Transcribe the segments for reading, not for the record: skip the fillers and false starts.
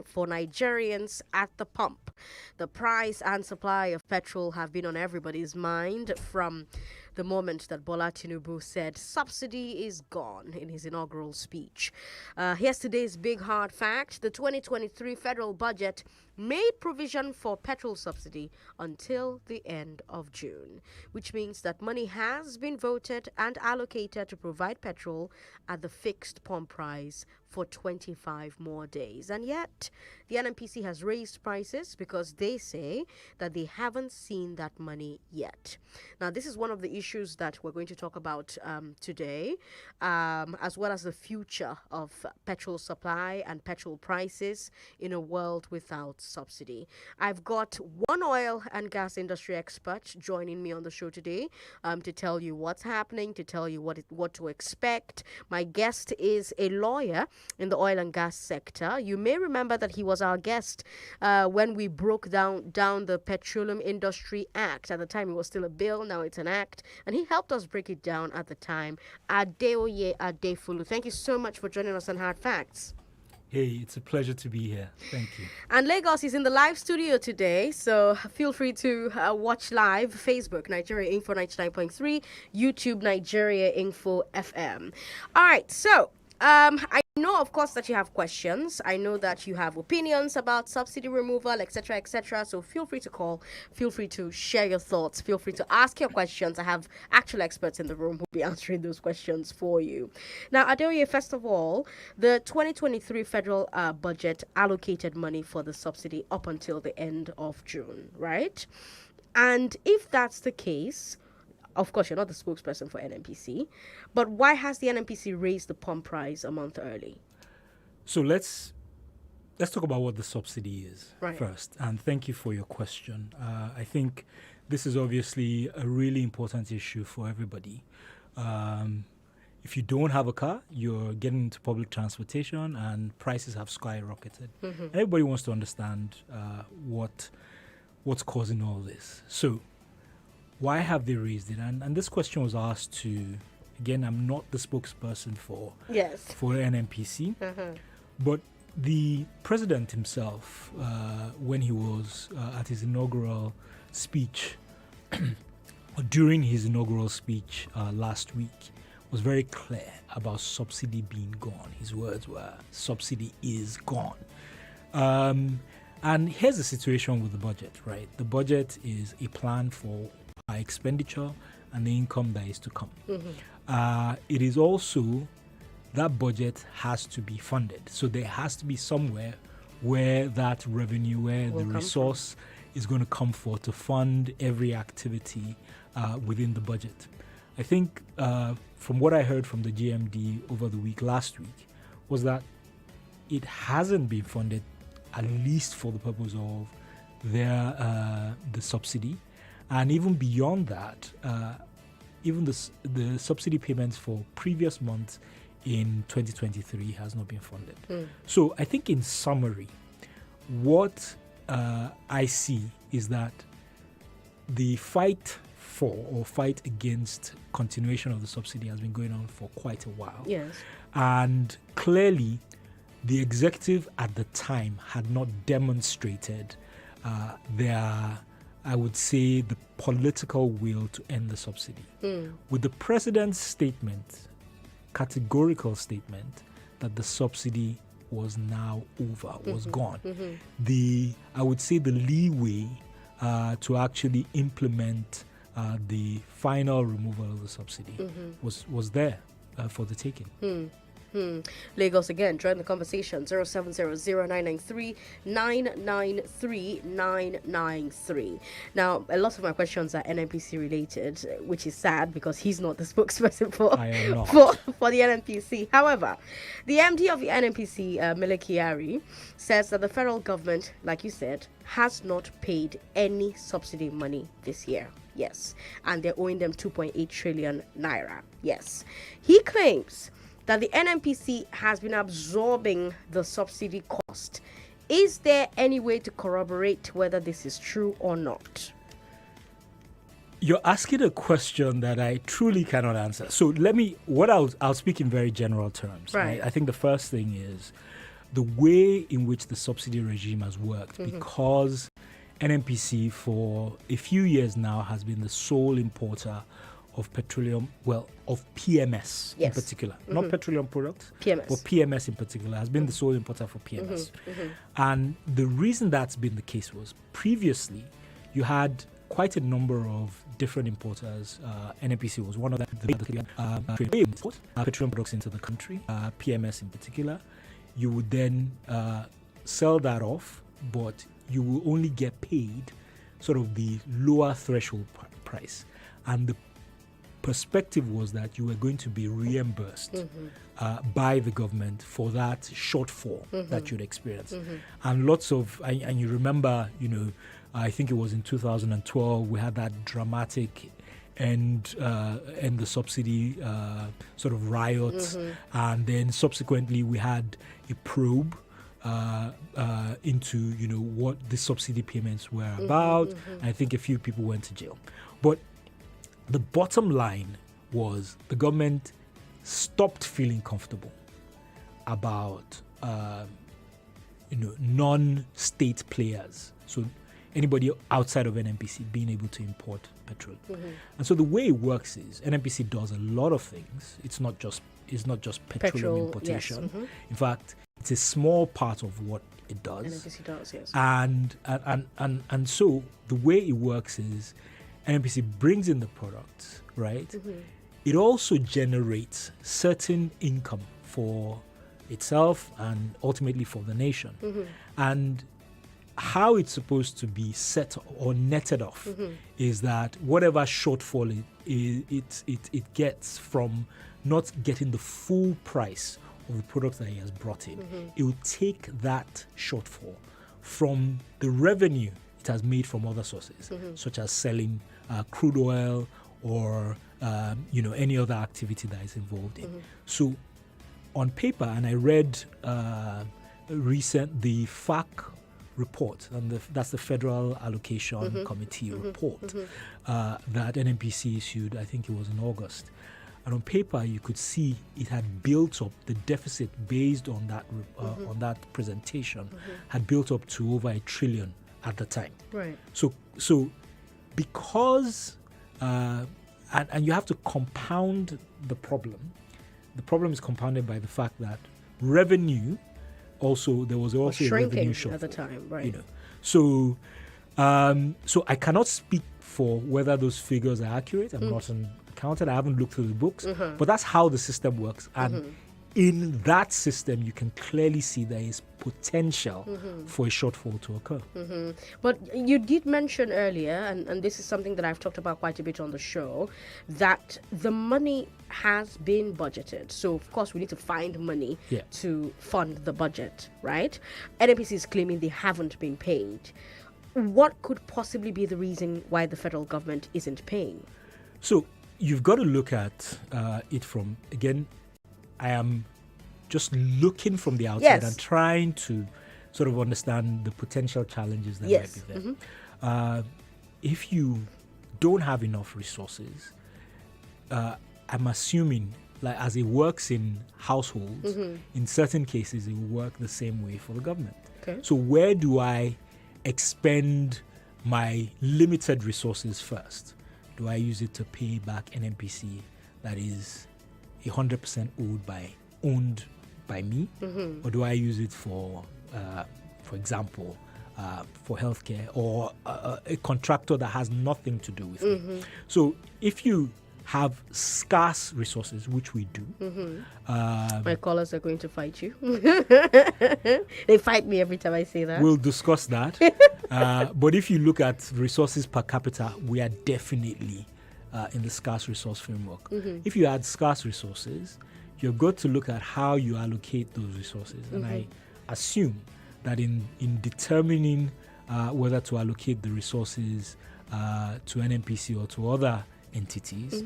for Nigerians at the pump. The price and supply of petrol have been on everybody's mind from the moment that Bola Tinubu said subsidy is gone in his inaugural speech. Here's today's big hard fact. The 2023 federal budget made provision for petrol subsidy until the end of June, which means that money has been voted and allocated to provide petrol at the fixed pump price for 25 more days. And yet, the NNPC has raised prices because they say that they haven't seen that money yet. Now, this is one of the issues that we're going to talk about today, as well as the future of petrol supply and petrol prices in a world without subsidy. I've got one oil and gas industry expert joining me on the show today to tell you what's happening, to tell you what to expect. My guest is a lawyer in the oil and gas sector. You may remember that he was our guest when we broke down the Petroleum Industry Act. At the time, it was still a bill. Now it's an act. And he helped us break it down at the time. Adeoye Adefulu, thank you so much for joining us on Hard Facts. Hey, it's a pleasure to be here. Thank you. And Lagos is in the live studio today, so feel free to watch live. Facebook, Nigeria Info 99.3, YouTube, Nigeria Info FM. All right, so I know, of course, that you have questions. I know that you have opinions about subsidy removal, etc., etc. So feel free to call. Feel free to share your thoughts. Feel free to ask your questions. I have actual experts in the room who will be answering those questions for you. Now, Adeoye, first of all, the 2023 federal budget allocated money for the subsidy up until the end of June, right? And if that's the case, of course, you're not the spokesperson for NNPC, but why has the NNPC raised the pump price a month early? So let's talk about what the subsidy is first. And thank you for your question. I think this is obviously a really important issue for everybody. If you don't have a car, you're getting into public transportation and prices have skyrocketed. Mm-hmm. Everybody wants to understand what's causing all this. So why have they raised it? And this question was asked to, again, I'm not the spokesperson for NNPC, but the president himself, when he was at his inaugural speech, during his inaugural speech last week, was very clear about subsidy being gone. His words were, subsidy is gone. And here's the situation with the budget, right? The budget is a plan for our expenditure and the income that is to come. Mm-hmm. It is also, that budget has to be funded. So there has to be somewhere where that revenue, where the resource is going to come for to fund every activity within the budget. I think from what I heard from the GMD over the week last week was that it hasn't been funded, at least for the purpose of the subsidy. And even beyond that, even the subsidy payments for previous months in 2023 has not been funded. So I think in summary, what I see is that the fight against continuation of the subsidy has been going on for quite a while. Yes. And clearly, the executive at the time had not demonstrated I would say, the political will to end the subsidy. With the president's statement, categorical statement, that the subsidy was now over, was gone. Mm-hmm. I would say the leeway to actually implement the final removal of the subsidy was there for the taking. Lagos again, join the conversation 0700-993-993. Now, a lot of my questions are NNPC related, which is sad because he's not the spokesperson for the NNPC. However, the MD of the NNPC, Mele says that the federal government, like you said, has not paid any subsidy money this year. Yes. And they're owing them 2.8 trillion naira. Yes. He claims that the NNPC has been absorbing the subsidy cost. Is there any way to corroborate whether this is true or not? You're asking a question that I truly cannot answer. So I'll speak in very general terms. Right. I think the first thing is, the way in which the subsidy regime has worked, because NNPC for a few years now has been the sole importer of petroleum, of PMS in particular, not petroleum products, PMS. but PMS in particular has been the sole importer for PMS. And the reason that's been the case was previously you had quite a number of different importers. NNPC was one of them. They import petroleum products into the country, PMS in particular. You would then sell that off, but you will only get paid sort of the lower threshold price. And the perspective was that you were going to be reimbursed by the government for that shortfall that you'd experienced. And lots of, and you remember, I think it was in 2012, we had that dramatic end the subsidy sort of riots. And then subsequently we had a probe into, what the subsidy payments were about. I think a few people went to jail. But the bottom line was the government stopped feeling comfortable about, non-state players. So anybody outside of NNPC being able to import petrol. And so the way it works is NNPC does a lot of things. It's not just petroleum importation. Yes. In fact, it's a small part of what it does. NNPC does, yes. And so the way it works is NNPC brings in the product, right? It also generates certain income for itself and ultimately for the nation. And how it's supposed to be set or netted off is that whatever shortfall it gets from not getting the full price of the products that he has brought in, it will take that shortfall from the revenue it has made from other sources, such as selling crude oil or any other activity that is involved in. So on paper, and I read the FAC report, and that's the Federal Allocation Committee report that NNPC issued, I think it was in August. And on paper, you could see it had built up, the deficit based on that on that presentation had built up to over $1 trillion at the time. Right. So because and you have to compound the problem. The problem is compounded by the fact that revenue there was also a revenue shortfall at the time, right? So I cannot speak for whether those figures are accurate. I'm not an accountant. I haven't looked through the books, but that's how the system works. And in that system, you can clearly see there is potential for a shortfall to occur. But you did mention earlier, and this is something that I've talked about quite a bit on the show, that the money has been budgeted. So, of course, we need to find money to fund the budget, right? NNPC is claiming they haven't been paid. What could possibly be the reason why the federal government isn't paying? So, you've got to look at it from, again, I am just looking from the outside and trying to sort of understand the potential challenges that might be there. If you don't have enough resources, I'm assuming, like as it works in households, in certain cases it will work the same way for the government. Okay. So where do I expend my limited resources first? Do I use it to pay back NNPC that is 100% owned by me, or do I use it for example, for healthcare or a contractor that has nothing to do with me? So if you have scarce resources, which we do, my callers are going to fight you. They fight me every time I say that. We'll discuss that. But if you look at resources per capita, we are definitely in the scarce resource framework. If you add scarce resources, you've got to look at how you allocate those resources. And I assume that in determining whether to allocate the resources to NNPC or to other entities,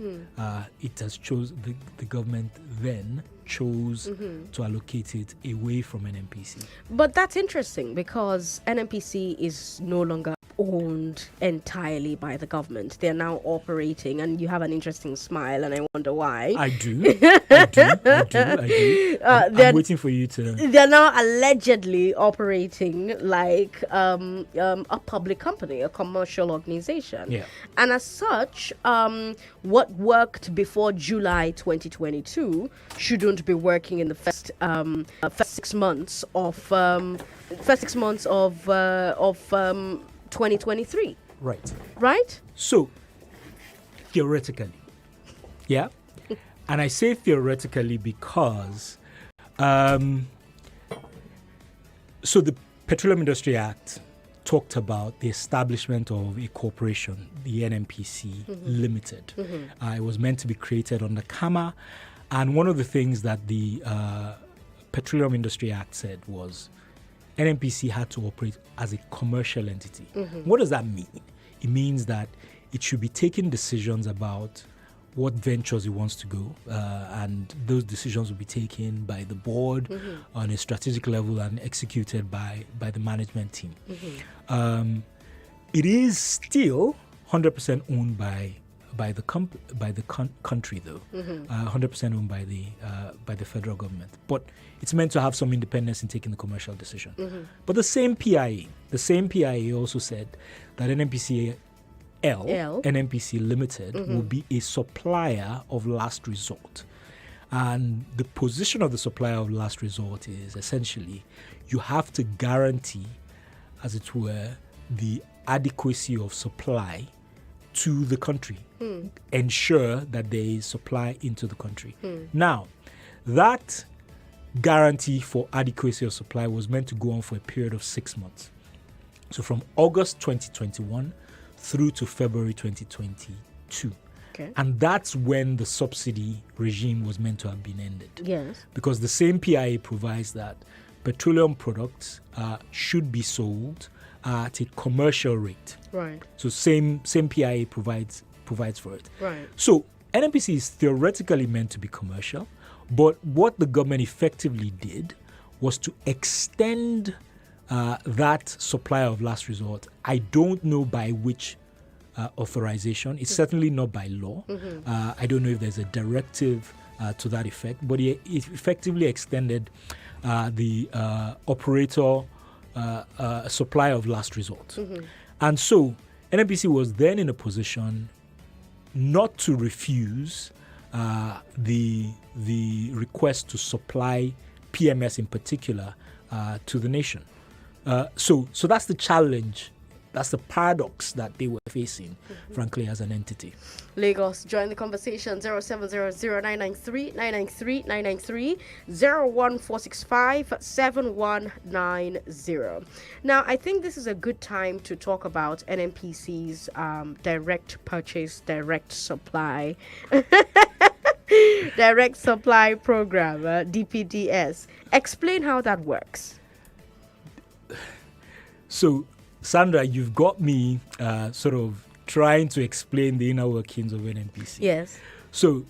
it has the government then chose to allocate it away from NNPC. But that's interesting because NNPC is no longer owned entirely by the government. They're now operating, and you have an interesting smile, and I wonder why. I do. I'm waiting for you to. They're now allegedly operating like a public company, a commercial organization. Yeah. And as such, what worked before July 2022 shouldn't be working in the first 6 months of 2023. Right. Right? So, theoretically, yeah, and I say theoretically because, so the Petroleum Industry Act talked about the establishment of a corporation, the NNPC Limited. It was meant to be created under KAMA, and one of the things that the Petroleum Industry Act said was NNPC had to operate as a commercial entity. What does that mean? It means that it should be taking decisions about what ventures it wants to go, and those decisions will be taken by the board on a strategic level and executed by the management team. It is still 100% owned by the country, though, 100% owned by the federal government. But it's meant to have some independence in taking the commercial decision. But the same PIA also said that NNPC Limited will be a supplier of last resort. And the position of the supplier of last resort is essentially you have to guarantee, as it were, the adequacy of supply to the country, ensure that there is supply into the country. Now, that guarantee for adequacy of supply was meant to go on for a period of 6 months. So from August 2021 through to February 2022. Okay. And that's when the subsidy regime was meant to have been ended. Yes. Because the same PIA provides that petroleum products should be sold at a commercial rate. Right. So same PIA provides for it. Right. So NNPC is theoretically meant to be commercial, but what the government effectively did was to extend that supply of last resort. I don't know by which authorization. It's certainly not by law. I don't know if there's a directive to that effect, but it effectively extended the operator supply of last resort. And so NNPC was then in a position not to refuse the request to supply PMS in particular to the nation. So that's the challenge. That's the paradox that they were facing, frankly, as an entity. Lagos, join the conversation. 0700-993-993-993 01465-7190. Now, I think this is a good time to talk about NNPC's direct purchase, direct supply, direct supply program, DPDS. Explain how that works. So, Sandra, you've got me sort of trying to explain the inner workings of NNPC. Yes. So,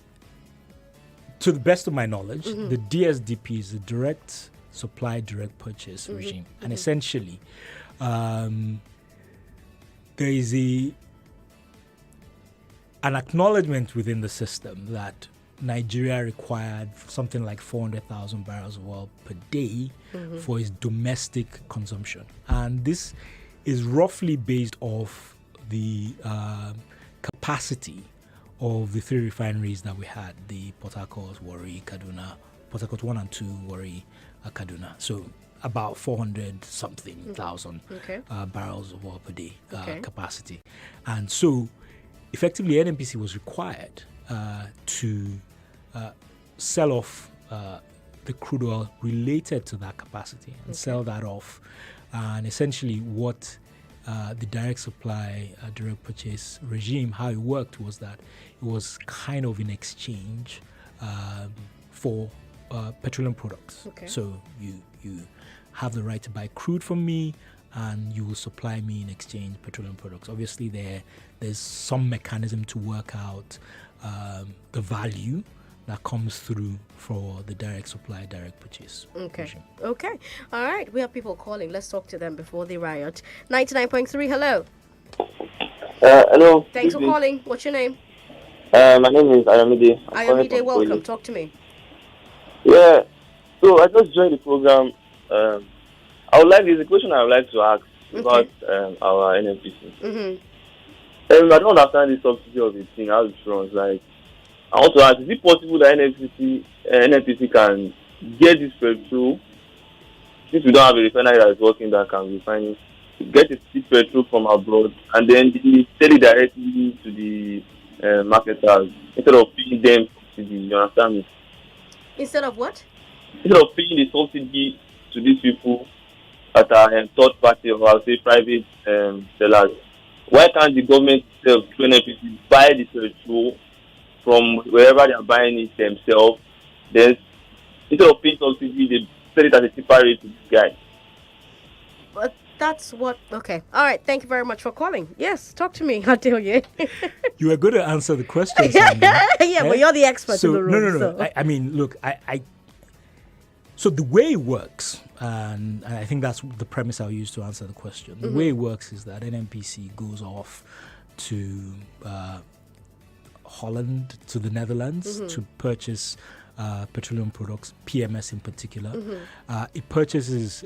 to the best of my knowledge, the DSDP is the direct supply, direct purchase regime. And essentially, there is an acknowledgement within the system that Nigeria required something like 400,000 barrels of oil per day for its domestic consumption. And this is roughly based off the capacity of the three refineries that we had, the Port Harcourt, Warri, Kaduna, Port Harcourt 1 and 2, Warri, Kaduna. So about 400-something thousand barrels of oil per day capacity. And so effectively NNPC was required to sell off the crude oil related to that capacity and sell that off. And essentially what the direct supply, direct purchase regime, how it worked was that it was kind of in exchange for petroleum products. Okay. So you have the right to buy crude from me and you will supply me in exchange petroleum products. Obviously there's some mechanism to work out the value that comes through for the direct supply, direct purchase. Okay. Okay. All right. We have people calling. Let's talk to them before they riot. 99.3, hello. Hello, good Thanks for evening. calling. What's your name? My name is Ayomide. I'm calling Ayomide, from welcome. Ikoyi. Talk to me. Yeah, so I just joined the program. Um, there's a question I would like to ask Okay. about our NNPC. Mm-hmm. I don't understand the subsidy of the thing, how it runs. Like, I want to ask, is it possible that NNPC can get this petrol, since we don't have a refinery that is working that can refine it, get this petrol from abroad and then they sell it directly to the marketers instead of paying them subsidy, you understand me? Instead of what? Instead of paying the subsidy to these people that are third party or I'll say private sellers, why can't the government itself through NNPC buy the petrol from wherever they are buying it themselves? Then instead of paying subsidy, they sell it at a cheaper rate to this guy. But that's what. Okay. All right. Thank you very much for calling. Yes. Talk to me. I'll tell you. You were going to answer the question, Sandra. Yeah, but you're the expert So in the room. no. So. I mean, look, so the way it works, and I think that's the premise I'll use to answer the question. The way it works is that NNPC goes off to Holland, to the Netherlands, to purchase petroleum products, PMS in particular. It purchases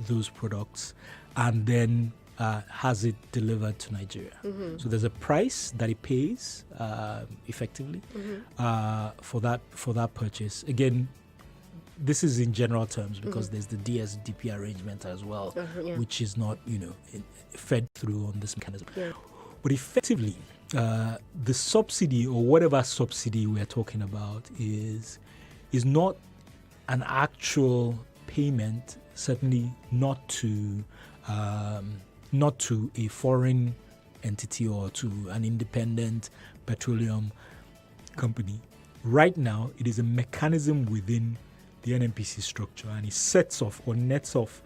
those products and then has it delivered to Nigeria. So there's a price that it pays effectively for that purchase. Again, this is in general terms because there's the DSDP arrangement as well, which is not fed through on this mechanism. Yeah. But effectively, the subsidy or whatever subsidy we're talking about is not an actual payment, certainly not to a foreign entity or to an independent petroleum company. Right now, it is a mechanism within the NNPC structure, and it sets off or nets off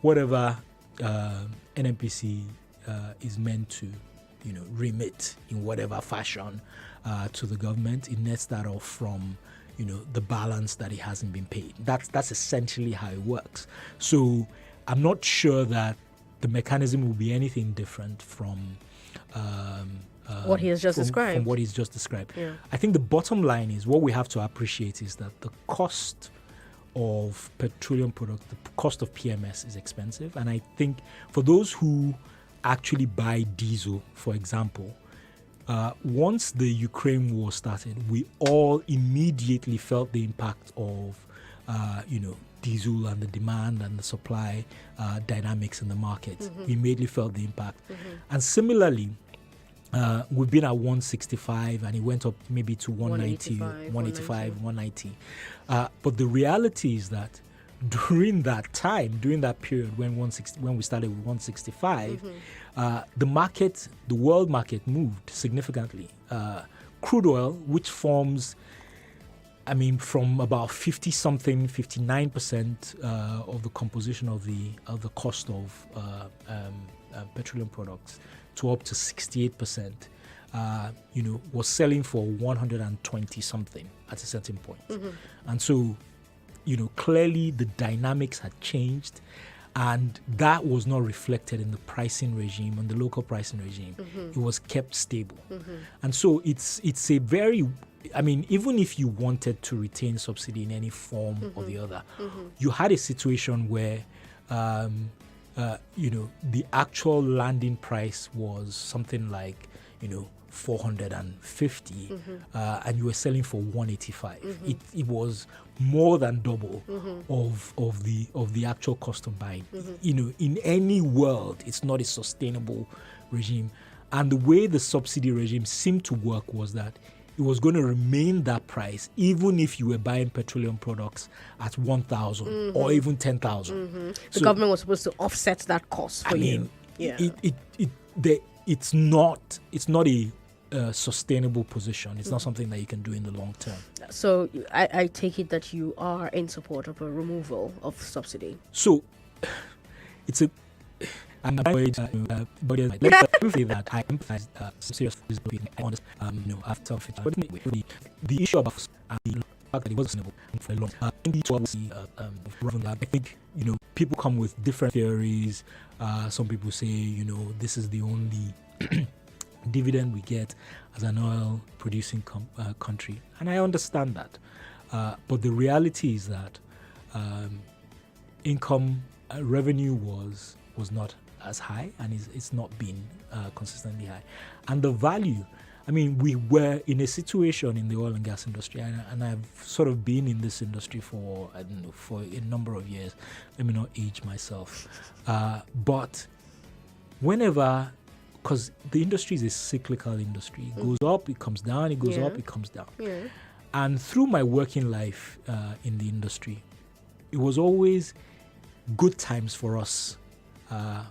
whatever NNPC is meant to remit in whatever fashion to the government. It nets that off from the balance that it hasn't been paid. That's essentially how it works. So I'm not sure that the mechanism will be anything different from What he has just described. From what he's just described. Yeah. I think the bottom line is what we have to appreciate is that the cost of petroleum products, the cost of PMS is expensive. And I think for those who actually buy diesel, for example, once the Ukraine war started, we all immediately felt the impact of, diesel and the demand and the supply dynamics in the market. We immediately felt the impact. And similarly, we've been at 165 and it went up maybe to 190, 185, 190. But the reality is that during that period when we started with 165, the world market moved significantly. Crude oil, which forms, from about 59% of the composition of the cost of petroleum products, to up to 68%, was selling for 120 something at a certain point. And so, clearly the dynamics had changed, and that was not reflected in the pricing regime, on the local pricing regime. It was kept stable. And so it's a very, even if you wanted to retain subsidy in any form or the other, you had a situation where the actual landing price was something like, 450, and you were selling for 185. It was more than double of the actual cost of buying. In any world, it's not a sustainable regime. And the way the subsidy regime seemed to work was that it was going to remain that price even if you were buying petroleum products at 1,000 or even 10,000. The government was supposed to offset that cost for you. Yeah. It's not a sustainable position. It's not something that you can do in the long term. So I take it that you are in support of a removal of subsidy. So it's a. I'm afraid, but let me say that I empathize some serious honest, after but anyway, the issue about the fact that it was sustainable for a long time. I think people come with different theories. Some people say this is the only dividend we get as an oil producing country. And I understand that. But the reality is that income revenue was not as high, and it's not been consistently high. And the value, I mean, we were in a situation in the oil and gas industry, and I've sort of been in this industry for, I don't know, for a number of years. Let me not age myself. But whenever, because the industry is a cyclical industry, it goes up, it comes down, it goes up, it comes down. Yeah. And through my working life in the industry, it was always good times for us,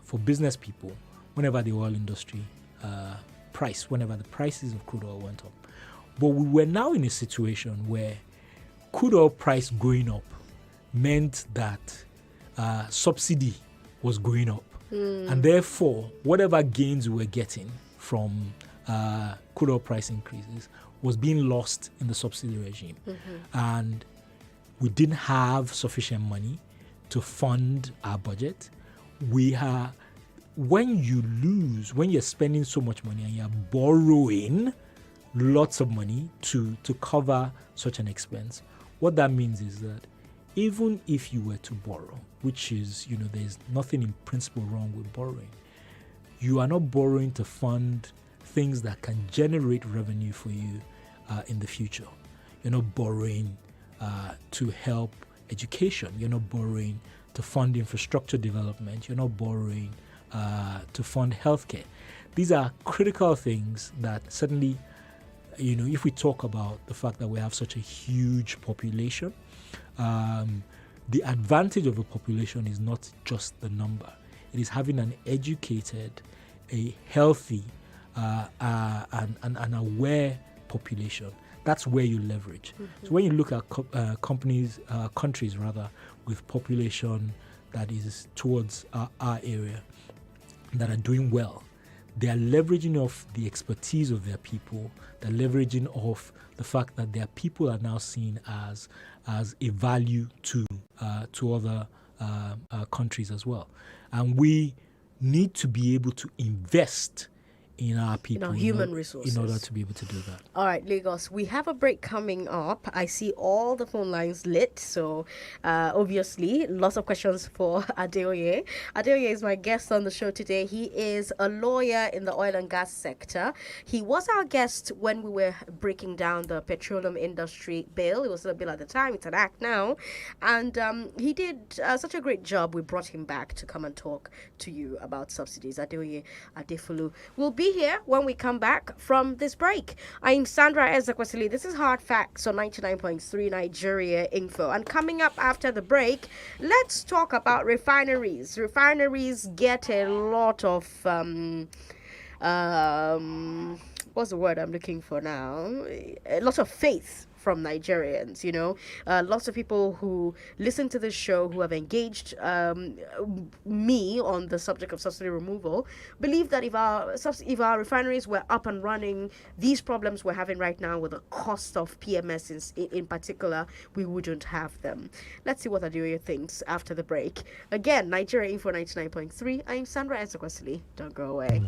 for business people, whenever the oil industry whenever the prices of crude oil went up. But we were now in a situation where crude oil price going up meant that subsidy was going up. And therefore, whatever gains we were getting from crude oil price increases was being lost in the subsidy regime. And we didn't have sufficient money to fund our budget. When you're spending so much money and you're borrowing lots of money to cover such an expense, what that means is that even if you were to borrow, which is, there's nothing in principle wrong with borrowing, you are not borrowing to fund things that can generate revenue for you in the future. You're not borrowing to help education. You're not borrowing to fund infrastructure development. You're not borrowing to fund healthcare. These are critical things that certainly, if we talk about the fact that we have such a huge population, the advantage of a population is not just the number. It is having an educated, a healthy, an aware population. That's where you leverage. So when you look at countries with population that is towards our area, that are doing well, they are leveraging off the expertise of their people. They're leveraging off the fact that their people are now seen as a value to other countries as well. And we need to be able to invest in our people, in our human resources, in order to be able to do that. All right, Lagos, we have a break coming up. I see all the phone lines lit, so obviously lots of questions for Adeoye. Adeoye is my guest on the show today. He is a lawyer in the oil and gas sector. He was our guest when we were breaking down the Petroleum Industry Bill. It was a bill at the time, it's an act now, and he did such a great job. We brought him back to come and talk to you about subsidies. Adeoye Adefulu will be here when we come back from this break. I'm Sandra Ezekwesili. This is Hard Facts on 99.3 Nigeria Info. And coming up after the break, let's talk about refineries. Refineries get a lot of what's the word I'm looking for now? A lot of faith from Nigerians, lots of people who listen to this show, who have engaged me on the subject of subsidy removal, believe that if our refineries were up and running, these problems we're having right now with the cost of PMS in particular, we wouldn't have them. Let's see what Adeoye thinks after the break. Again, Nigeria Info 99.3. I'm Sandra Ezekwesili. Don't go away.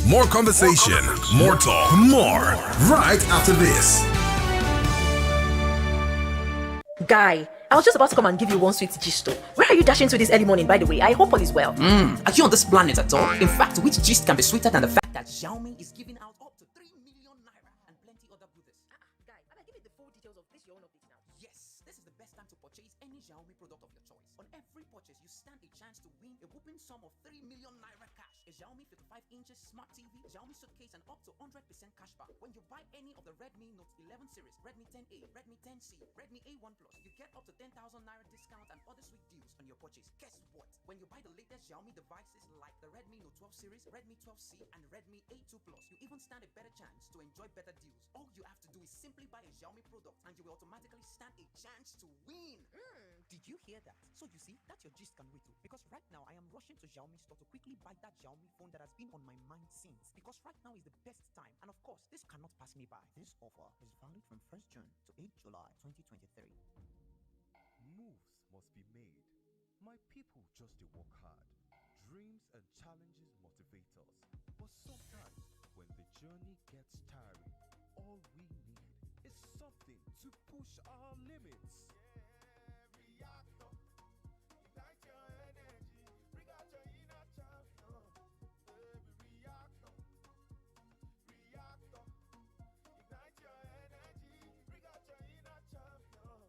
More conversation, more talk, more right after this. Guy, I was just about to come and give you one sweet gist. Where are you dashing to this early morning, by the way? I hope all is well. Are you on this planet at all? In fact, which gist can be sweeter than the fact that Xiaomi is giving out up to 3 million naira and plenty other goodies? Guy, can I give you the full details of this your own update now? Yes, this is the best time to purchase any Xiaomi product of your choice. On every purchase, you stand a chance to win a whopping sum of 3 million naira cash, a Xiaomi 55 inches smart TV, Xiaomi suitcase, and up to 100% cashback. When you buy any of the Redmi Note 11 series, Redmi 10A, Redmi 10C, Redmi A1 Plus, you get up to 10,000 naira discount and other sweet deals on your purchase. Guess what? When you buy the latest Xiaomi devices like the Redmi Note 12 series, Redmi 12C, and Redmi A2 Plus, you even stand a better chance to enjoy better deals. All you have to do is simply buy a Xiaomi product and you will automatically stand a chance to win. Did you hear that? So you see, that's your gist can wait to. Because right now I am rushing to Xiaomi store to quickly buy that Xiaomi phone that has been on my mind since. Because right now is the best time. And of course, this cannot pass me by. This offer is valid from 1st June to 8th July 2023. Moves must be made. My people just to work hard. Dreams and challenges motivate us. But sometimes, When the journey gets tiring, all we need is something to push our limits. Reactor, ignite your energy, bring out your inner champion. Reactor, ignite your energy, bring out your inner champion.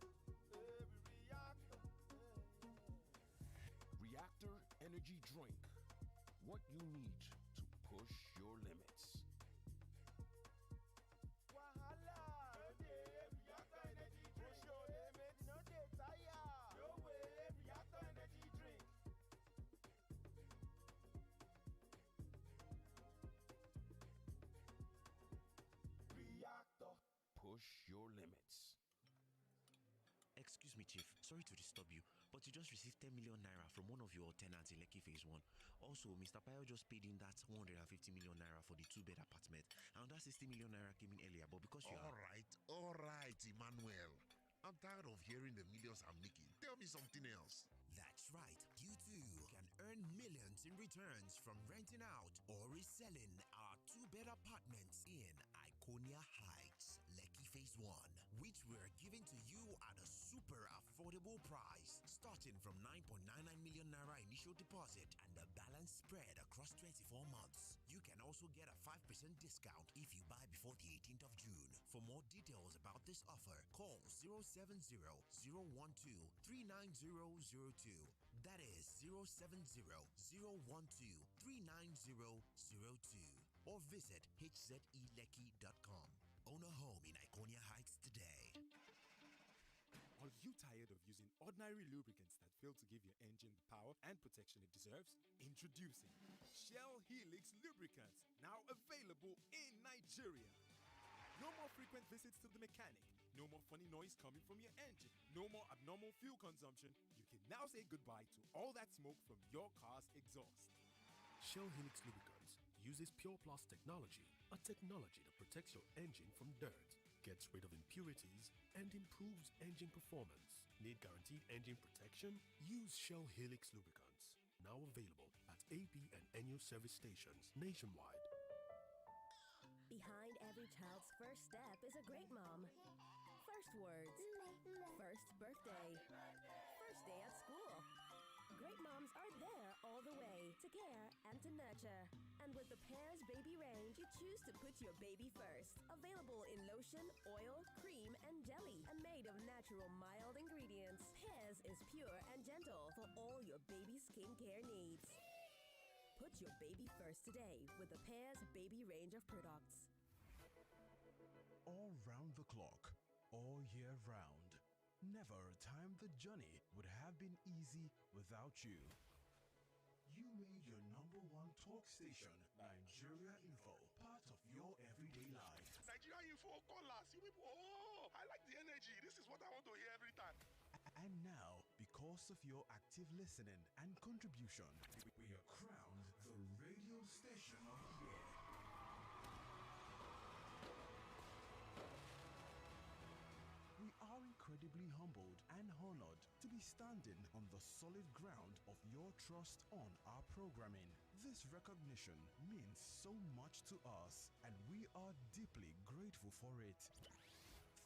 Reactor Energy Drink. What you need to push your limits. Wahala, Reactor Energy Drink. Push your limits, no dey tire. No way, Reactor Energy Drink. Reactor. Push your limits. Excuse me, Chief. Sorry to disturb you, but you just received 10 million naira from one of your tenants in Lekki Phase 1. Also, Mr. Payo just paid in that 150 million naira for the 2-bed apartment. And that 60 million naira came in earlier, but because you All right, Emmanuel. I'm tired of hearing the millions I'm making. Tell me something else. That's right. You too can earn millions in returns from renting out or reselling our 2-bed apartments in Iconia Heights, Lekki Phase 1, which we're giving to you at a super affordable price, starting from 9.99 million naira initial deposit and the balance spread across 24 months. You can also get a 5% discount if you buy before the 18th of June. For more details about this offer, call 070-012-39002. That is 070-012-39002. Or visit hzeleki.com. Own a home in Iconia Heights today. Are you tired of using ordinary lubricants that fail to give your engine the power and protection it deserves? Introducing Shell Helix Lubricants, now available in Nigeria. No more frequent visits to the mechanic. No more funny noise coming from your engine. No more abnormal fuel consumption. You can now say goodbye to all that smoke from your car's exhaust. Shell Helix Lubricants uses Pure Plus technology, a technology that protects your engine from dirt, gets rid of impurities, and improves engine performance. Need guaranteed engine protection? Use Shell Helix Lubricants. Now available at AP and NU service stations nationwide. Behind every child's first step is a great mom. First words, first birthday, first day at school. Great moms are there all the way to care and to nurture. And with the Pears Baby range, you choose to put your baby first. Available in lotion, oil, cream, and jelly, and made of natural mild ingredients. Pears is pure and gentle for all your baby skincare needs. Put your baby first today with the Pears Baby range of products. All round the clock, all year round. Never a time the journey would have been easy without you. You made your #1 talk station, Nigeria Info, part of your everyday life. Nigeria Info, call us. You people, I like the energy. This is what I want to hear every time. And now, because of your active listening and contribution, we are crowned the radio station of the year. We are incredibly humbled and honored to be standing on the solid ground of your trust on our programming. This recognition means so much to us, and we are deeply grateful for it.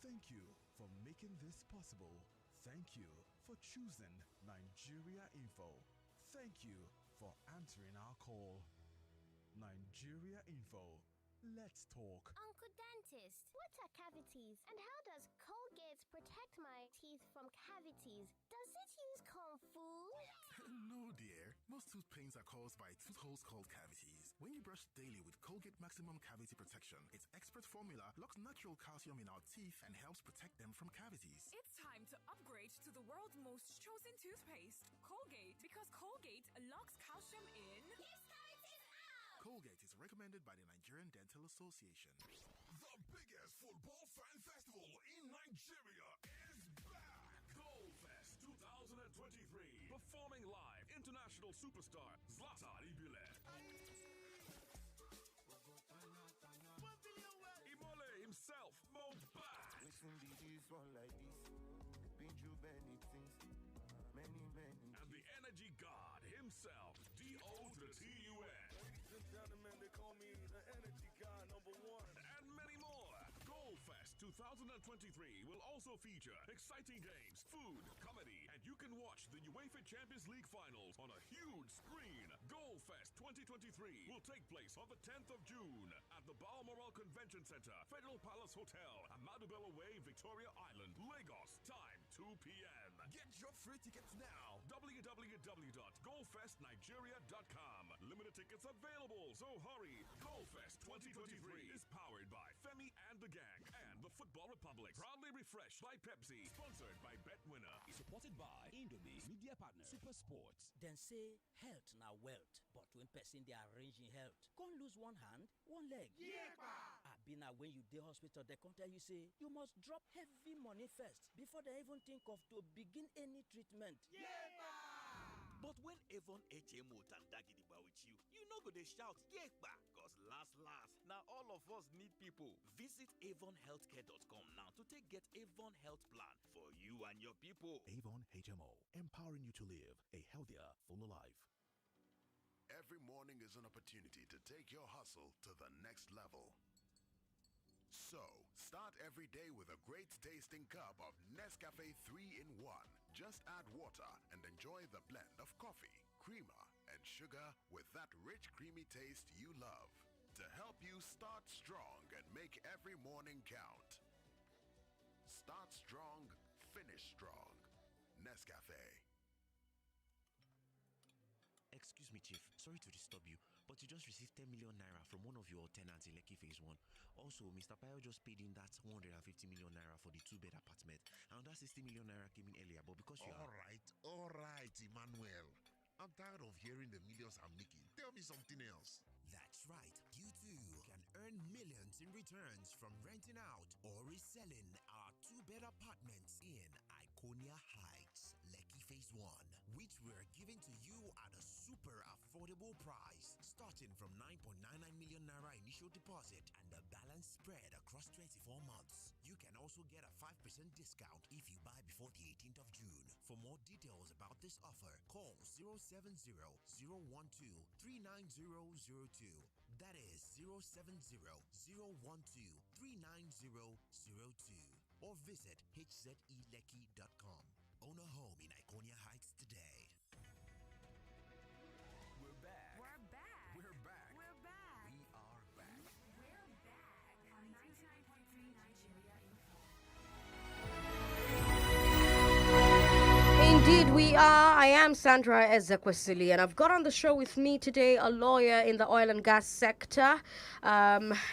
Thank you for making this possible. Thank you for choosing Nigeria Info. Thank you for answering our call. Nigeria Info. Let's talk. Uncle Dentist, what are cavities? And how does Colgate protect my teeth from cavities? Does it use Kung Fu? No, dear. Most tooth pains are caused by tooth holes called cavities. When you brush daily with Colgate Maximum Cavity Protection, its expert formula locks natural calcium in our teeth and helps protect them from cavities. It's time to upgrade to the world's most chosen toothpaste, Colgate, because Colgate locks calcium in. Colgate is recommended by the Nigerian Dental Association. The biggest football fan festival in Nigeria is back. Goalfest 2023. Performing live, international superstar Zlatan Ibrahimovic. Imole himself, Mohbad. Listen to this one like this. Been through many things. Many. And the energy god himself, D.O. to the T.U.N. Ladies and gentlemen, they call me the energy god. 2023 will also feature exciting games, food, comedy, and you can watch the UEFA Champions League finals on a huge screen. Goalfest 2023 will take place on the 10th of June at the Balmoral Convention Center, Federal Palace Hotel, Amadubelo Way, Victoria Island, Lagos. Time 2 p.m. Get your free tickets now. www.goalfestnigeria.com. Limited tickets available, so hurry. Goalfest 2023 is powered by Femi and the Gang and the Football Republic. Proudly refreshed by Pepsi. Sponsored by BetWinner. Supported by Indomie, media partner, Super Sports. Then say health now wealth, but when person they arrange in health, can't lose one hand, one leg. Yeah, Abi na when you dey hospital, they can't tell you say you must drop heavy money first before they even think of to begin any treatment. But when Avon HMO Tandagidiba with you, you no go dey shout yekba, cause last, now all of us need people. Visit avonhealthcare.com now to get Avon Health Plan for you and your people. Avon HMO, empowering you to live a healthier, fuller life. Every morning is an opportunity to take your hustle to the next level. So, start every day with a great tasting cup of Nescafe 3-in-1. Just add water and enjoy the blend of coffee, creamer, and sugar with that rich, creamy taste you love. To help you start strong and make every morning count. Start strong, finish strong. Nescafe. Excuse me, Chief. Sorry to disturb you, but you just received 10 million naira from one of your tenants in Lekki Phase 1. Also, Mr. Payo just paid in that 150 million naira for the 2-bed apartment. And that 60 million naira came in earlier, but because you All right, Emmanuel. I'm tired of hearing the millions I'm making. Tell me something else. That's right. You too can earn millions in returns from renting out or reselling our 2-bed apartments in Iconia Heights, Lekki Phase 1, which we're giving to you at a super affordable price, starting from 9.99 million naira initial deposit and the balance spread across 24 months. You can also get a 5% discount if you buy before the 18th of June. For more details about this offer, call 070-012-39002. That is 070-012-39002. Or visit hzeleki.com. Own a home in Iconia Heights today. We're back. We're back. We're back. We're back. We are back. We're back on 99.3 Nigeria Indeed, we are. I am Sandra Ezekwesili, and I've got on the show with me today a lawyer in the oil and gas sector.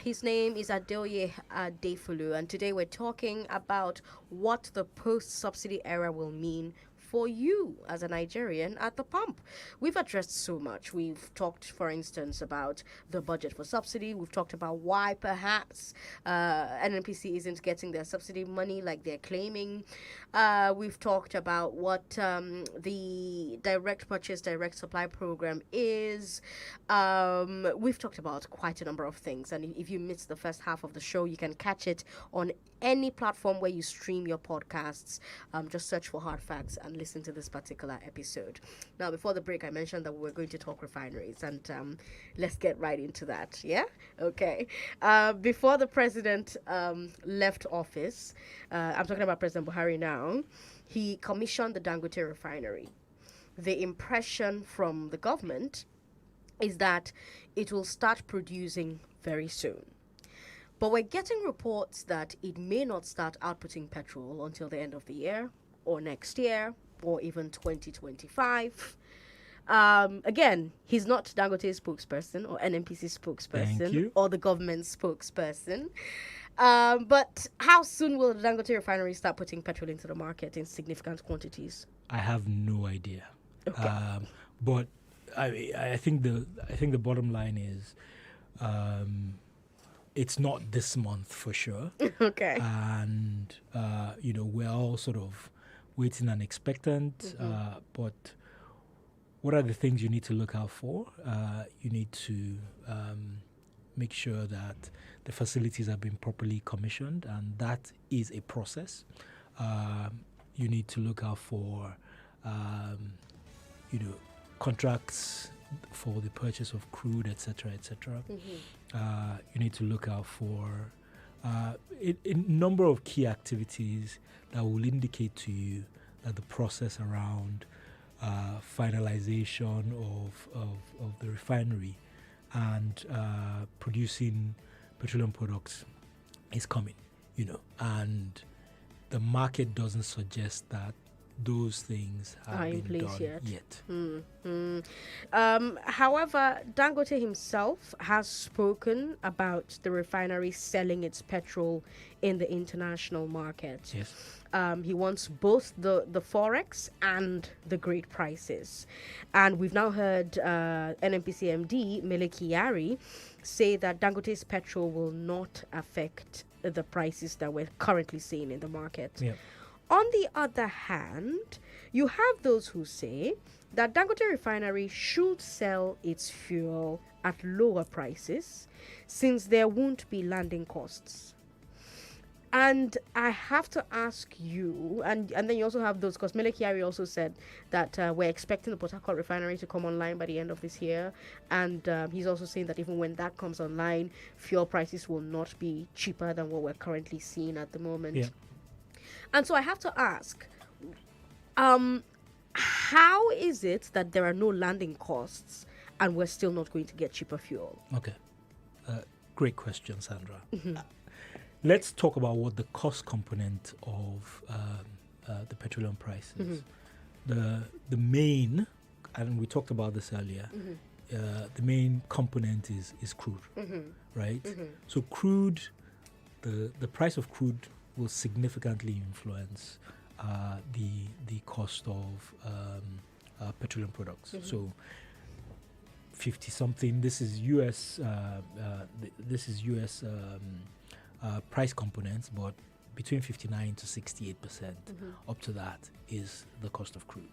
His name is Adeoye Adefulu, and today we're talking about what the post-subsidy era will mean for you as a Nigerian at the pump. We've addressed so much. We've talked, for instance, about the budget for subsidy. We've talked about why perhaps NNPC isn't getting their subsidy money like they're claiming. We've talked about what the direct purchase, direct supply program is. We've talked about quite a number of things. And if you missed the first half of the show, you can catch it on any platform where you stream your podcasts. Just search for Hard Facts and listen to this particular episode. Now, before the break, I mentioned that we were going to talk refineries, and let's get right into that. Yeah? Okay. Before the president left office, I'm talking about President Buhari now, he commissioned the Dangote Refinery. The impression from the government is that it will start producing very soon. But we're getting reports that it may not start outputting petrol until the end of the year, or next year, or even 2025. Again, he's not Dangote's spokesperson or NNPC spokesperson or the government spokesperson. But how soon will the Dangote Refinery start putting petrol into the market in significant quantities? I have no idea. Okay. But I think the bottom line is it's not this month for sure. Okay. And we're all sort of waiting and expectant. But what are the things you need to look out for? You need to make sure that the facilities have been properly commissioned, and that is a process. You need to look out for contracts for the purchase of crude, etc., etc. You need to look out for a number of key activities that will indicate to you that the process around finalization of the refinery and producing petroleum products is coming, and the market doesn't suggest that those things have been done yet. However, Dangote himself has spoken about the refinery selling its petrol in the international market. Yes. He wants both the forex and the great prices. And we've now heard NNPC MD Mele Kyari say that Dangote's petrol will not affect the prices that we're currently seeing in the market. Yeah. On the other hand, you have those who say that Dangote Refinery should sell its fuel at lower prices since there won't be landing costs. And I have to ask you, and then you also have those, because Mele Kyari also said that we're expecting the Port Harcourt Refinery to come online by the end of this year. And he's also saying that even when that comes online, fuel prices will not be cheaper than what we're currently seeing at the moment. Yeah. And so I have to ask, how is it that there are no landing costs and we're still not going to get cheaper fuel? Okay. Great question, Sandra. Let's talk about what the cost component of the petroleum price is. The main, and we talked about this earlier, the main component is crude, right? So crude, the price of crude will significantly influence the cost of petroleum products. So 50 something. This is US. Price components, but between 59 to 68%, up to that is the cost of crude.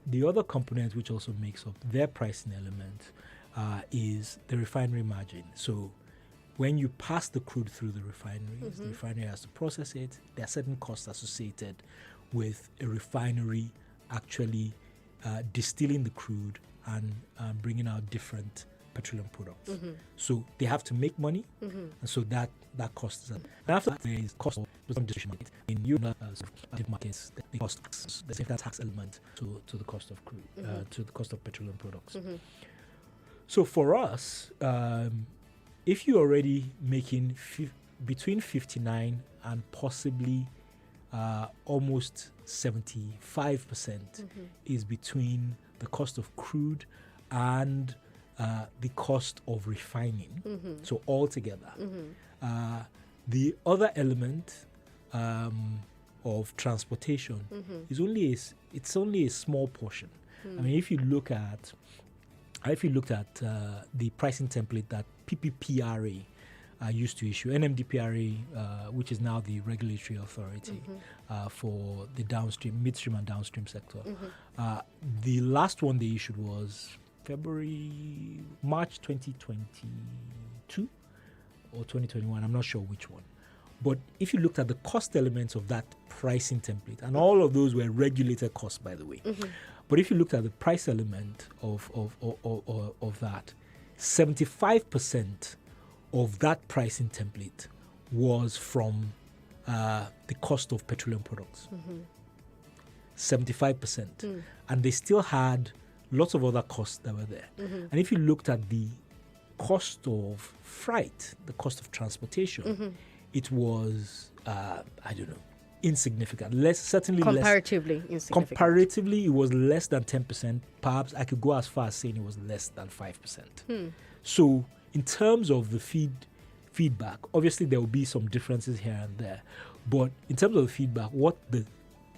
The other component which also makes up their pricing element is the refinery margin. So when you pass the crude through the refineries, the refinery has to process it. There are certain costs associated with a refinery actually distilling the crude and bringing out different petroleum products. So they have to make money, and so that costs them. And after that, there is cost of distribution market. In Europe, markets, the cost, there's a tax element to the cost of crude, to the cost of petroleum products. So for us, if you're already making between 59 and possibly almost 75% is between the cost of crude and the cost of refining. So altogether, the other element of transportation is only a small portion. I mean, if you looked at the pricing template that PPPRA used to issue, NMDPRA, which is now the regulatory authority for the midstream and downstream sector. The last one they issued was March 2022 or 2021. I'm not sure which one. But if you looked at the cost elements of that pricing template, and all of those were regulated costs, by the way. But if you looked at the price element of that, 75% of that pricing template was from the cost of petroleum products. 75%. And they still had lots of other costs that were there. And if you looked at the cost of freight, the cost of transportation, it was, insignificant. Comparatively insignificant. Comparatively, it was less than 10%. Perhaps I could go as far as saying it was less than 5%. So in terms of the feedback, obviously there will be some differences here and there. But in terms of the feedback, what the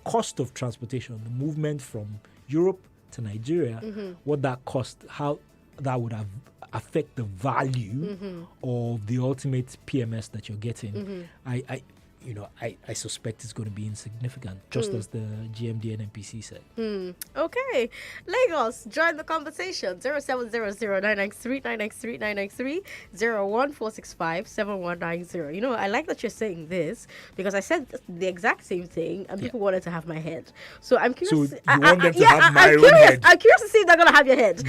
cost of transportation, the movement from Europe to Nigeria, what that cost, how that would have affect the value of the ultimate PMS that you're getting, I suspect it's going to be insignificant, just as the GMD NNPC said. Okay. Lagos, join the conversation. 0700-993-993-993 01465-7190. You know, I like that you're saying this because I said the exact same thing and people wanted to have my head. So I'm curious. So you want them to have my own head? I'm curious to see if they're going to have your head.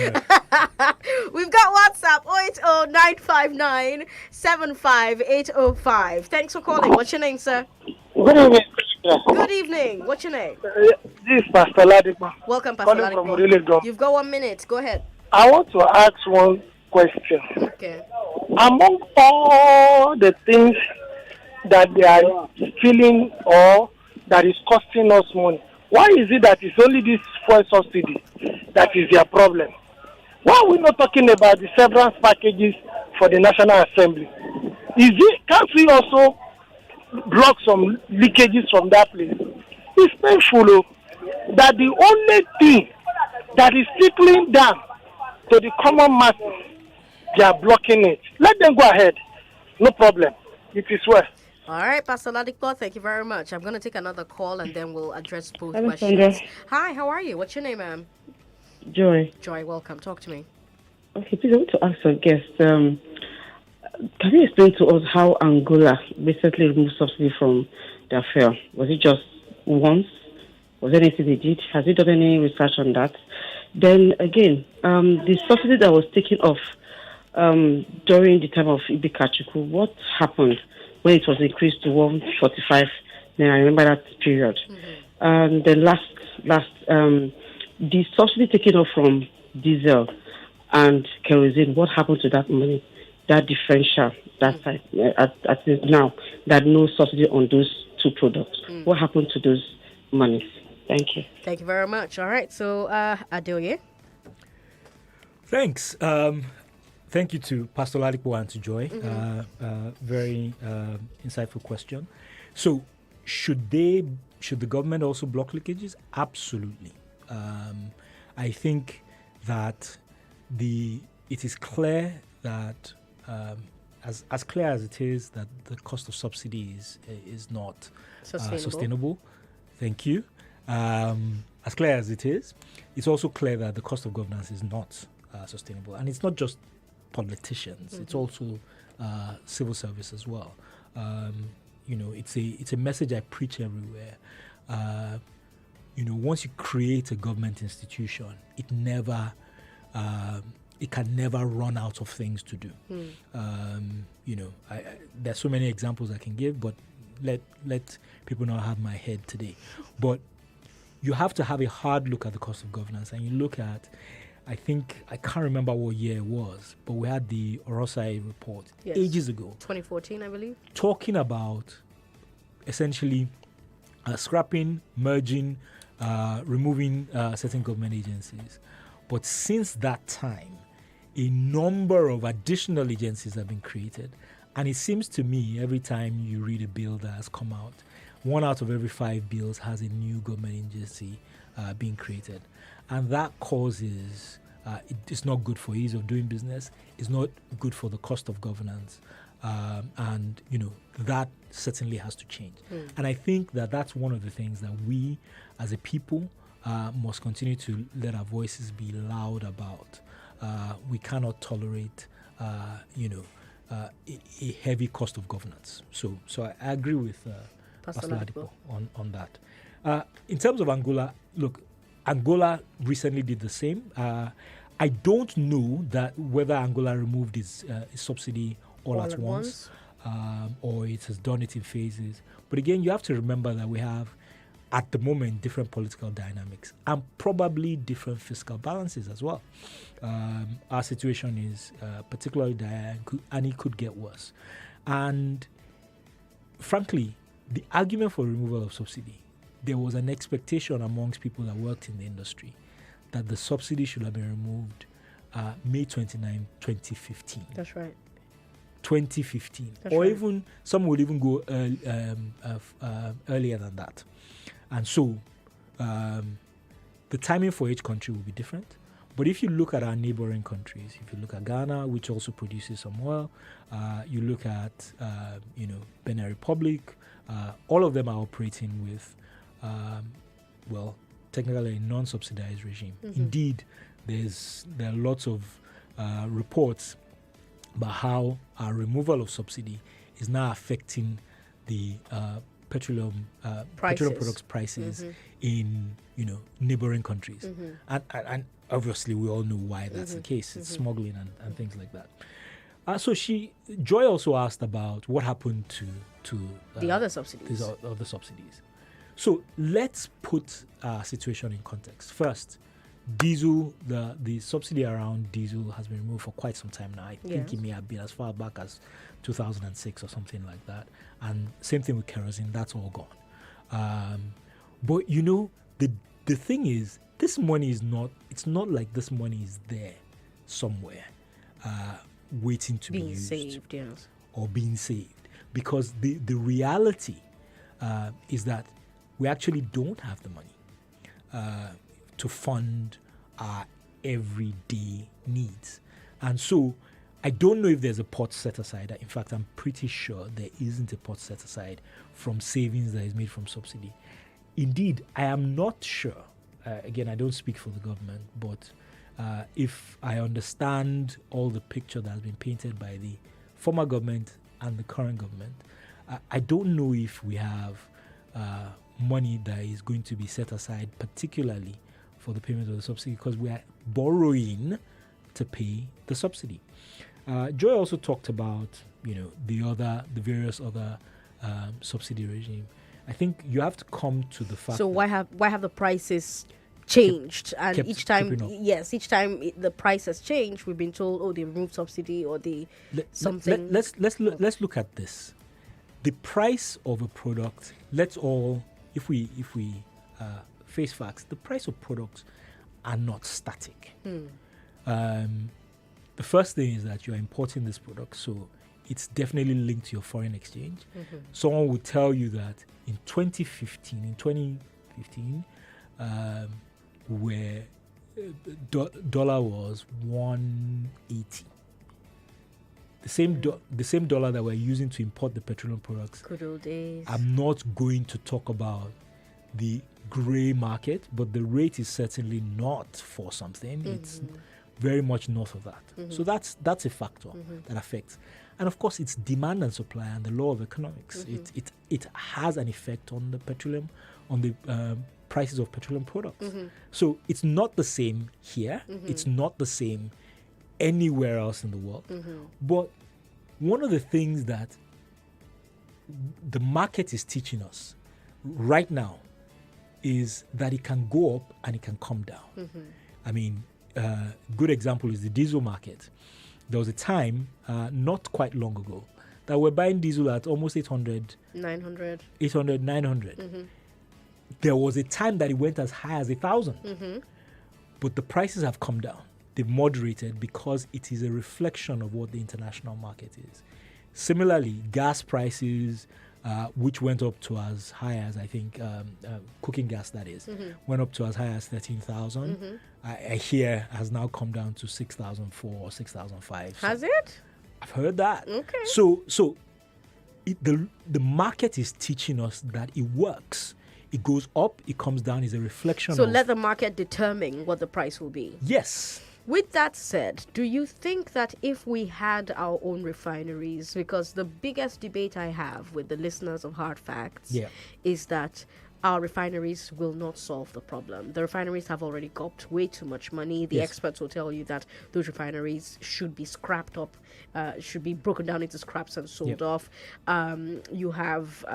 We've got WhatsApp 080-959-75805. Thanks for calling. What's your name, sir? Good evening. Good evening. What's your name? This is Pastor Ladipo. Welcome, Pastor Calling from Ladipo. Orilego. You've got 1 minute. Go ahead. I want to ask one question. Okay. Among all the things that they are stealing or that is costing us money, why is it that it's only this fuel subsidy that is their problem? Why are we not talking about the severance packages for the National Assembly? Can't we also block some leakages from that place? It's painful that the only thing that is trickling down to the common masses, they are blocking it. Let them go ahead. No problem. It is well. All right, Pastor Ladipo, thank you very much. I'm going to take another call and then we'll address both Hello, questions. Sandra. Hi, how are you? What's your name, ma'am? Joy. Joy, welcome. Talk to me. Okay, please, I want to ask our guest, can you explain to us how Angola recently removed subsidy from their fuel? Was it just once? Was there anything they did? Has he done any research on that? Then again, the subsidy that was taken off during the time of Ibikachuku, what happened when it was increased to 145? Then I remember that period. And the last, the subsidy taken off from diesel and kerosene, what happened to that money, that differential, that side, at now, that no subsidy on those two products? What happened to those monies? Thank you. Thank you very much. All right, so Adeoye. Thanks. Thank you to Pastor Ladipo and to Joy. Very insightful question. So, should the government also block leakages? Absolutely. I think that it is clear that as clear as it is that the cost of subsidy is not sustainable. Thank you. As clear as it is, it's also clear that the cost of governance is not sustainable, and it's not just politicians; it's also civil service as well. It's a message I preach everywhere. Once you create a government institution, it can never run out of things to do. There's so many examples I can give, but let people not have my head today. But you have to have a hard look at the cost of governance, and you look at, I can't remember what year it was, but we had the Orosai report ages ago. 2014, I believe. Talking about essentially scrapping, merging, removing certain government agencies. But since that time, a number of additional agencies have been created. And it seems to me, every time you read a bill that has come out, 1 out of every 5 bills has a new government agency being created. And that causes, it's not good for ease of doing business. It's not good for the cost of governance. And that certainly has to change. And I think that that's one of the things that we as a people must continue to let our voices be loud about. We cannot tolerate, a heavy cost of governance. So I agree with Pastor Ladipo on that. In terms of Angola, look, Angola recently did the same. I don't know that whether Angola removed its subsidy all at once. Or it has done it in phases. But again, you have to remember that we have, at the moment, different political dynamics and probably different fiscal balances as well. Our situation is particularly dire, and it could get worse. And frankly, the argument for removal of subsidy, there was an expectation amongst people that worked in the industry that the subsidy should have been removed May 29, 2015. That's right. 2015. That's or right. even, some would even go earlier than that. And so, the timing for each country will be different. But if you look at our neighboring countries, if you look at Ghana, which also produces some oil, you look at, Benin Republic, all of them are operating with, technically a non-subsidized regime. Indeed, there are lots of reports about how our removal of subsidy is now affecting the petroleum Prices. products prices in neighboring countries, and obviously we all know why that's the case. It's smuggling and things like that. So Joy also asked about what happened to the other subsidies. These other subsidies. So let's put our situation in context. First, diesel, the subsidy around diesel has been removed for quite some time now. I think it may have been as far back as 2006 or something like that. And same thing with kerosene, that's all gone. But the thing is, this money is not, it's not like this money is there somewhere waiting to be used. Saved, yes. Or being saved. Because the reality is that we actually don't have the money to fund our everyday needs. And so I don't know if there's a pot set aside. In fact, I'm pretty sure there isn't a pot set aside from savings that is made from subsidy. Indeed, I am not sure. Again, I don't speak for the government, but if I understand all the picture that has been painted by the former government and the current government, I don't know if we have money that is going to be set aside particularly for the payment of the subsidy, because we are borrowing to pay the subsidy. Joy also talked about the various other subsidy regime. I think you have to come to the fact. So why have the prices changed? And each time the price has changed, we've been told, oh, they removed subsidy or they something. Let's look at this. The price of a product. Let's all, if we face facts, the price of products are not static. The first thing is that you're importing this product, so it's definitely linked to your foreign exchange. Someone would tell you that in 2015, where dollar was 180, the same dollar that we're using to import the petroleum products. Good old days. I'm not going to talk about the grey market, but the rate is certainly not for something. It's very much north of that. So that's a factor that affects. And of course, it's demand and supply and the law of economics. It has an effect on the petroleum, on the prices of petroleum products. So it's not the same here. It's not the same anywhere else in the world. But one of the things that the market is teaching us right now is that it can go up and it can come down. I mean, good example is the diesel market. There was a time, not quite long ago, that we're buying diesel at almost 800, 900. There was a time that it went as high as 1,000. But the prices have come down. They've moderated because it is a reflection of what the international market is. Similarly, gas prices, which went up to as high as, I think, cooking gas, that is, went up to as high as 13,000. I hear has now come down to 6,004 or 6,005. Has it? I've heard that. Okay. So the market is teaching us that it works. It goes up, it comes down, is a reflection So of... let the market determine what the price will be. Yes. With that said, do you think that if we had our own refineries, because the biggest debate I have with the listeners of Hard Facts is that our refineries will not solve the problem. The refineries have already got way too much money. The experts will tell you that those refineries should be scrapped up, should be broken down into scraps and sold off. But you have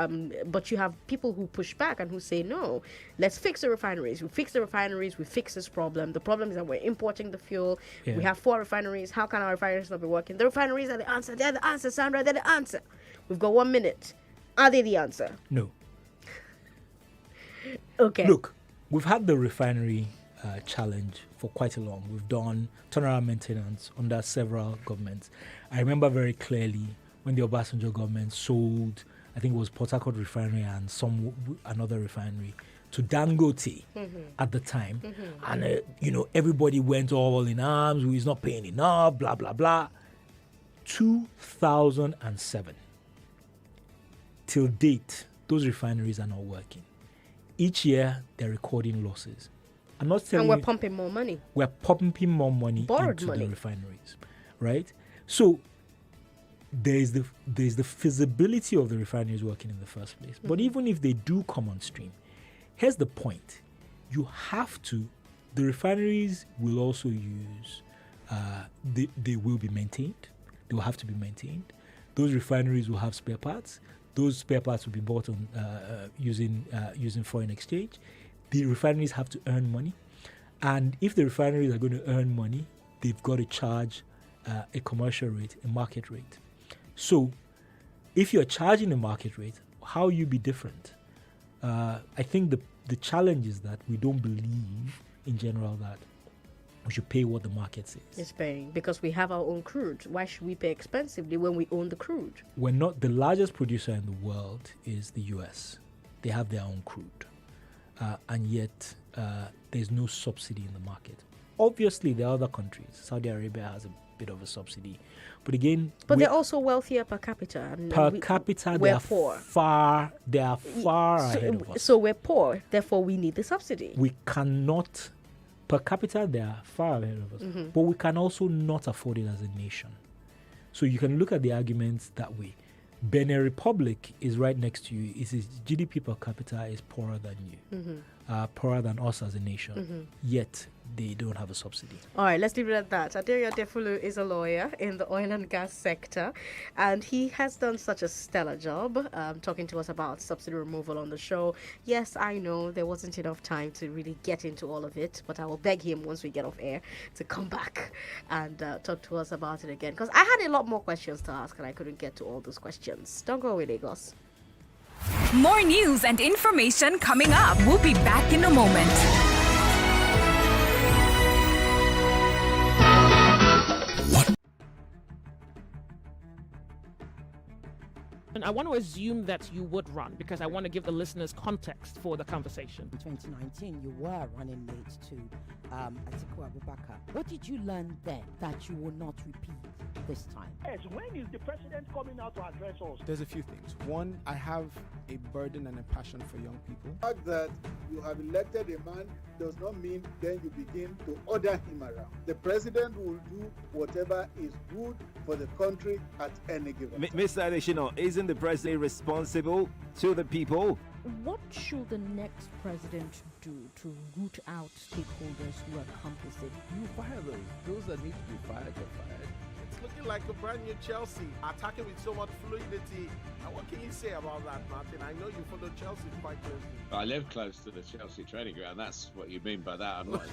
people who push back and who say, no, let's fix the refineries. We fix the refineries, we fix this problem. The problem is that we're importing the fuel. We have 4 refineries. How can our refineries not be working? The refineries are the answer. They're the answer, Sandra. They're the answer. We've got 1 minute. Are they the answer? No. Okay. Look, we've had the refinery challenge for quite a long. We've done turnaround maintenance under several governments. I remember very clearly when the Obasanjo government sold, I think it was Port Harcourt Refinery and another refinery to Dangote at the time. And, everybody went all in arms. He's not paying enough, blah, blah, blah. 2007. Till date, those refineries are not working. Each year, they're recording losses. I'm not telling you... And we're pumping more money. We're pumping more money Borrowed into money. the refineries, right? So, there's the feasibility of the refineries working in the first place. But even if they do come on stream, here's the point: the refineries will also use. They will be maintained. They will have to be maintained. Those refineries will have spare parts. Those spare parts will be bought on using foreign exchange. The refineries have to earn money, and if the refineries are going to earn money, they've got to charge a commercial rate, a market rate. So, if you're charging a market rate, how will you be different? I think the challenge is that we don't believe, in general, that we should pay what the market says. It's paying because we have our own crude. Why should we pay expensively when we own the crude? We're not the largest producer in the world is the US. They have their own crude, and yet there's no subsidy in the market. Obviously, there are other countries. Saudi Arabia has a bit of a subsidy, but again, they're also wealthier per capita. And they are poor. Far ahead of us. So we're poor. Therefore, we need the subsidy. We cannot. Per capita, they are far ahead of us. But we can also not afford it as a nation. So you can look at the arguments that way. Benin Republic is right next to you. Its GDP per capita is poorer than you, poorer than us as a nation. Yet they don't have a subsidy. All right, let's leave it at that. Adeoye Defulu is a lawyer in the oil and gas sector, and he has done such a stellar job talking to us about subsidy removal on the show. Yes, I know there wasn't enough time to really get into all of it, but I will beg him once we get off air to come back and talk to us about it again, because I had a lot more questions to ask and I couldn't get to all those questions. Don't go away, Lagos. More news and information coming up. We'll be back in a moment. And I want to assume that you would run because I want to give the listeners context for the conversation. In 2019, you were running mate to Atiku Abubakar. What did you learn then that you will not repeat this time? Yes, when is the president coming out to address us? There's a few things. One, I have a burden and a passion for young people. The fact that you have elected a man does not mean then you begin to order him around. The president will do whatever is good for the country at any given time. Mr. Adeshino, isn't the president responsible to the people? What should the next president do to root out stakeholders who are complicit? You fire those that need to be fired are fired. It's looking like a brand new Chelsea, attacking with so much fluidity. And what can you say about that, Martin? I know you follow Chelsea quite closely. I live close to the Chelsea training ground. That's what you mean by that. I'm not.